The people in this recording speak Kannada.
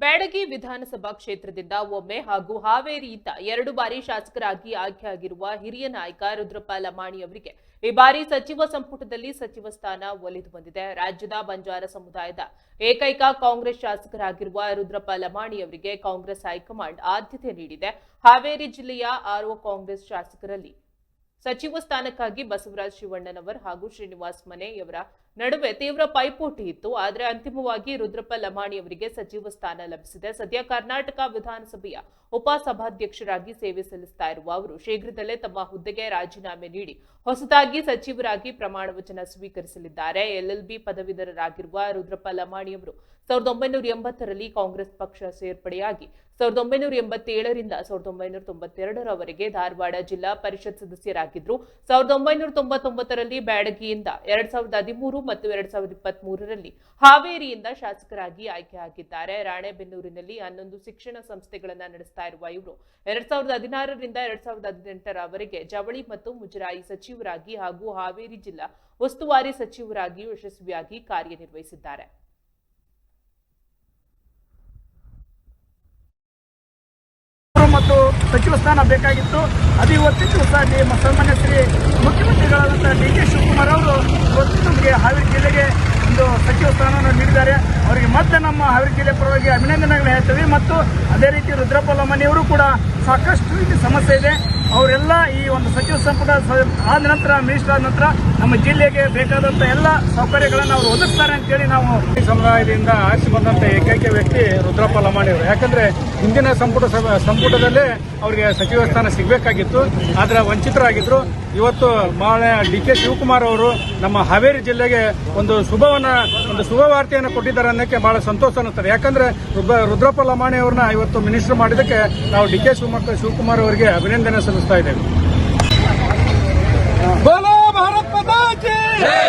ಬ್ಯಾಡಗಿ ವಿಧಾನಸಭಾ ಕ್ಷೇತ್ರದಿಂದ ಒಮ್ಮೆ ಹಾಗೂ ಹಾವೇರಿಯಿಂದ 2 ಬಾರಿ ಶಾಸಕರಾಗಿ ಆಯ್ಕೆಯಾಗಿರುವ ಹಿರಿಯ ನಾಯಕ ರುದ್ರಪ್ಪ ಲಮಾಣಿ ಅವರಿಗೆ ಈ ಬಾರಿ ಸಚಿವ ಸಂಪುಟದಲ್ಲಿ ಸಚಿವ ಸ್ಥಾನ ಒಲಿದು ಬಂದಿದೆ. ರಾಜ್ಯದ ಬಂಜಾರ ಸಮುದಾಯದ ಏಕೈಕ ಕಾಂಗ್ರೆಸ್ ಶಾಸಕರಾಗಿರುವ ರುದ್ರಪ್ಪ ಲಮಾಣಿ ಅವರಿಗೆ ಕಾಂಗ್ರೆಸ್ ಹೈಕಮಾಂಡ್ ಆದ್ಯತೆ ನೀಡಿದೆ. ಹಾವೇರಿ ಜಿಲ್ಲೆಯ 6 ಕಾಂಗ್ರೆಸ್ ಶಾಸಕರಲ್ಲಿ ಸಚಿವ ಸ್ಥಾನಕ್ಕಾಗಿ ಬಸವರಾಜ ಶಿವಣ್ಣನವರ್ ಹಾಗೂ ಶ್ರೀನಿವಾಸ್ ಮನೆಯವರ ನಡುವೆ ತೀವ್ರ ಪೈಪೋಟಿ ಇತ್ತು. ಆದರೆ ಅಂತಿಮವಾಗಿ ರುದ್ರಪ್ಪ ಲಮಾಣಿ ಅವರಿಗೆ ಸಚಿವ ಸ್ಥಾನ ಲಭಿಸಿದೆ. ಸದ್ಯ ಕರ್ನಾಟಕ ವಿಧಾನಸಭೆಯ ಉಪಸಭಾಧ್ಯಕ್ಷರಾಗಿ ಸೇವೆ ಸಲ್ಲಿಸುತ್ತಾ ಇರುವ ಅವರು ಶೀಘ್ರದಲ್ಲೇ ತಮ್ಮ ಹುದ್ದೆಗೆ ರಾಜೀನಾಮೆ ನೀಡಿ ಹೊಸದಾಗಿ ಸಚಿವರಾಗಿ ಪ್ರಮಾಣ ವಚನ ಸ್ವೀಕರಿಸಲಿದ್ದಾರೆ. LLB ಪದವೀಧರರಾಗಿರುವ ರುದ್ರಪ್ಪ ಲಮಾಣಿ ಅವರು 1980ರಲ್ಲಿ ಕಾಂಗ್ರೆಸ್ ಪಕ್ಷ ಸೇರ್ಪಡೆಯಾಗಿ 1987ರಿಂದ 1992ರವರೆಗೆ ಧಾರವಾಡ ಜಿಲ್ಲಾ ಪರಿಷತ್ ಸದಸ್ಯರಾಗಿದ್ದರು. 1999ರಲ್ಲಿ ಬ್ಯಾಡಗಿಯಿಂದ 2013 ಮತ್ತು 2023ರಲ್ಲಿ ಹಾವೇರಿಯಿಂದ ಶಾಸಕರಾಗಿ ಆಯ್ಕೆಯಾಗಿದ್ದಾರೆ. ರಾಣೆಬೆನ್ನೂರಿನಲ್ಲಿ 11 ಶಿಕ್ಷಣ ಸಂಸ್ಥೆಗಳನ್ನು ನಡೆಸ್ತಾ ಇರುವ ಇವರು 2016ರಿಂದ 2018ರವರೆಗೆ ಜವಳಿ ಮತ್ತು ಮುಜರಾಯಿ ಸಚಿವರಾಗಿ ಹಾಗೂ ಹಾವೇರಿ ಜಿಲ್ಲಾ ಉಸ್ತುವಾರಿ ಸಚಿವರಾಗಿ ಯಶಸ್ವಿಯಾಗಿ ಕಾರ್ಯನಿರ್ವಹಿಸಿದ್ದಾರೆ. ಮತ್ತು ಸಚಿವ ಸ್ಥಾನ ಬೇಕಾಗಿತ್ತು. ಅದು ಇವತ್ತಿನ ದಿವಸ ಸನ್ಮಾನ್ಯ ಶ್ರೀ ಮುಖ್ಯಮಂತ್ರಿಗಳಾದಂತಹ DK ಶಿವಕುಮಾರ್ ಅವರು ಇವತ್ತು ನಮಗೆ ಹಾವೇರಿ ಜಿಲ್ಲೆಗೆ ಒಂದು ಸಚಿವ ಸ್ಥಾನವನ್ನು ನೀಡಿದ್ದಾರೆ. ಅವರಿಗೆ ಮತ್ತೆ ನಮ್ಮ ಹಾವೇರಿ ಜಿಲ್ಲೆ ಪರವಾಗಿ ಅಭಿನಂದನೆಗಳು ಹೇಳ್ತೇವೆ. ಮತ್ತು ಅದೇ ರೀತಿ ರುದ್ರಪ್ಪ ಲಮಾಣಿ ಅವರು ಕೂಡ ಸಾಕಷ್ಟು ರೀತಿ ಸಮಸ್ಯೆ ಇದೆ. ಅವರೆಲ್ಲ ಈ ಒಂದು ಸಚಿವ ಸಂಪುಟ ಆದ ನಂತರ ಮಿನಿಸ್ಟರ್ ಆದ ನಂತರ ನಮ್ಮ ಜಿಲ್ಲೆಗೆ ಬೇಕಾದಂಥ ಎಲ್ಲ ಸೌಕರ್ಯಗಳನ್ನು ಅವರು ಒದಗಿಸ್ತಾರೆ ಅಂತೇಳಿ ನಾವು ಈ ಸಮುದಾಯದಿಂದ ಆರಿಸಿ ಬಂದಂಥ ಏಕೈಕ ವ್ಯಕ್ತಿ ರುದ್ರಪ್ಪ ಲಮಾಣಿ ಅವರು. ಯಾಕಂದ್ರೆ ಹಿಂದಿನ ಸಂಪುಟದಲ್ಲೇ ಅವರಿಗೆ ಸಚಿವ ಸ್ಥಾನ ಸಿಗಬೇಕಾಗಿತ್ತು, ಆದರೆ ವಂಚಿತರಾಗಿದ್ರು. ಇವತ್ತು DK ಶಿವಕುಮಾರ್ ಅವರು ನಮ್ಮ ಹಾವೇರಿ ಜಿಲ್ಲೆಗೆ ಒಂದು ಶುಭವಾರ್ತೆಯನ್ನು ಕೊಟ್ಟಿದ್ದಾರೆ ಅನ್ನೋಕ್ಕೆ ಬಹಳ ಸಂತೋಷ ಅನ್ನಿಸ್ತದೆ. ಯಾಕಂದ್ರೆ ರುದ್ರಪ್ಪ ಲಮಾಣಿ ಅವ್ರನ್ನ ಇವತ್ತು ಮಿನಿಸ್ಟರ್ ಮಾಡಿದ್ದಕ್ಕೆ ನಾವು DK ಶಿವಕುಮಾರ್ ಅವರಿಗೆ ಅಭಿನಂದನೆ ಸಲ್ಲಿಸ್ತಾ ಇದ್ದೇವೆ. ಬೋಲೋ ಭಾರತ್ ಮಾತಾ ಕಿ ಜೈ.